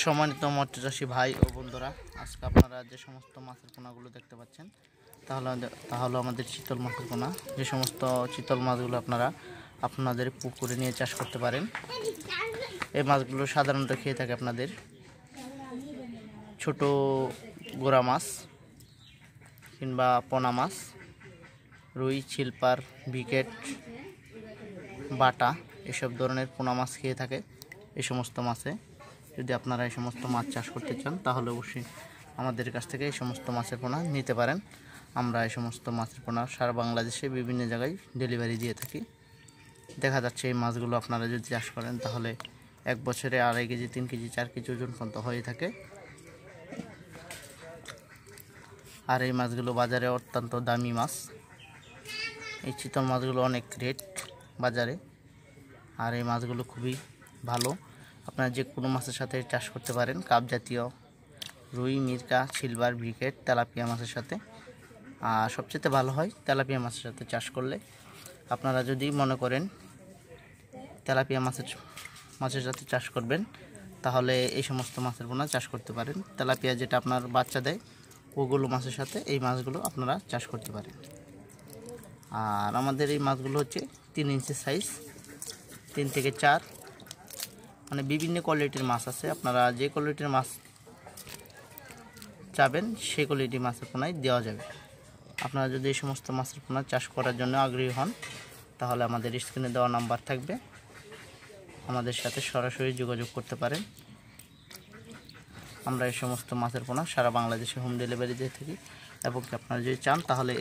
সম্মানিত মৎস্যচাষী ভাই ও বন্ধুরা, আজকে আপনারা যে সমস্ত মাছের পোনাগুলো দেখতে পাচ্ছেন তাহলে আমাদের চিতল মাছের পোনা। যে সমস্ত চিতল মাছগুলো আপনারা আপনাদের পুকুরে নিয়ে চাষ করতে পারেন। এই মাছগুলো সাধারণত খেয়ে থাকে আপনাদের ছোট গোড়া মাছ কিংবা পোনা মাছ, রুই, চিলপার, বিকেট, বাটা এসব ধরনের পোনা মাছ খেয়ে থাকে। এই সমস্ত মাছে যদি আপনারা এই সমস্ত মাছ চাষ করতে চান তাহলে অবশ্যই আমাদের কাছ থেকে এই সমস্ত মাছের পোনা নিতে পারেন। আমরা এই সমস্ত মাছের পোনা সারা বাংলাদেশে বিভিন্ন জায়গায় ডেলিভারি দিয়ে থাকি। দেখা যাচ্ছে এই মাছগুলো আপনারা যদি চাষ করেন তাহলে এক বছরে 2.5 কেজি, 3 কেজি, 4 কেজি ওজন পর্যন্ত হয়ে থাকে। আর এই মাছগুলো বাজারে অত্যন্ত দামি মাছ। এই চিতল মাছগুলো অনেক রেট বাজারে, আর এই মাছগুলো খুবই ভালো। আপনারা যে কোনো মাছের সাথে চাষ করতে পারেন, কাপ জাতীয়, রুই, মিরকা, সিলভার, ব্রিকেট, তেলাপিয়া মাছের সাথে। আর সবচেয়ে ভালো হয় তেলাপিয়া মাছের সাথে চাষ করলে। আপনারা যদি মনে করেন তেলাপিয়া মাছের সাথে চাষ করবেন তাহলে এই সমস্ত মাছের পোনা চাষ করতে পারেন। তেলাপিয়া যেটা আপনার বাচ্চা দেয় ওগুলো মাছের সাথে এই মাছগুলো আপনারা চাষ করতে পারেন। আর আমাদের এই মাছগুলো হচ্ছে 3 ইঞ্চি সাইজ, 3 থেকে 4, মানে বিভিন্ন কোয়ালিটির মাছ আছে। আপনারা যে কোয়ালিটির মাছ চাবেন সেই কোয়ালিটির মাছের পোনাই দেওয়া যাবে। আপনারা যদি এই সমস্ত মাছের পোনা চাষ করার জন্য আগ্রহী হন তাহলে আমাদের স্ক্রিনে দেওয়া নাম্বার থাকবে, আমাদের সাথে সরাসরি যোগাযোগ করতে পারেন। আমরা এই সমস্ত মাছের পোনা সারা বাংলাদেশে হোম ডেলিভারি দিয়ে থাকি, এবং আপনারা যদি চান তাহলে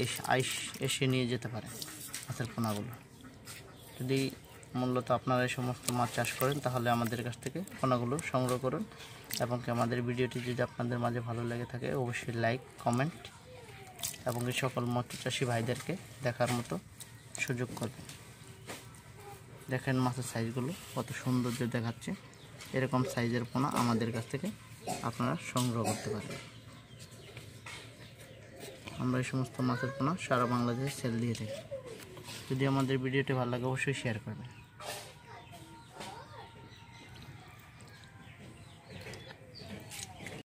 এসে নিয়ে যেতে পারেন মাছের পোনাগুলো। যদি মূলত আপনারা এই সমস্ত মাছ চাষ করেন তাহলে আমাদের কাছ থেকে পোনাগুলো সংগ্রহ করুন, এবং আমাদের ভিডিওটি যদি আপনাদের মাঝে ভালো লেগে থাকে অবশ্যই লাইক, কমেন্ট এবং এই সকল মৎস্যচাষী ভাইদেরকে দেখার মতো সুযোগ করবেন। দেখেন মাছের সাইজগুলো কত সৌন্দর্য দেখাচ্ছে। এরকম সাইজের পোনা আমাদের কাছ থেকে আপনারা সংগ্রহ করতে পারেন। আমরা এই সমস্ত মাছের পোনা সারা বাংলাদেশে সেল দিয়ে থাকি। যদি আমাদের ভিডিওটি ভালো লাগে অবশ্যই শেয়ার করবেন।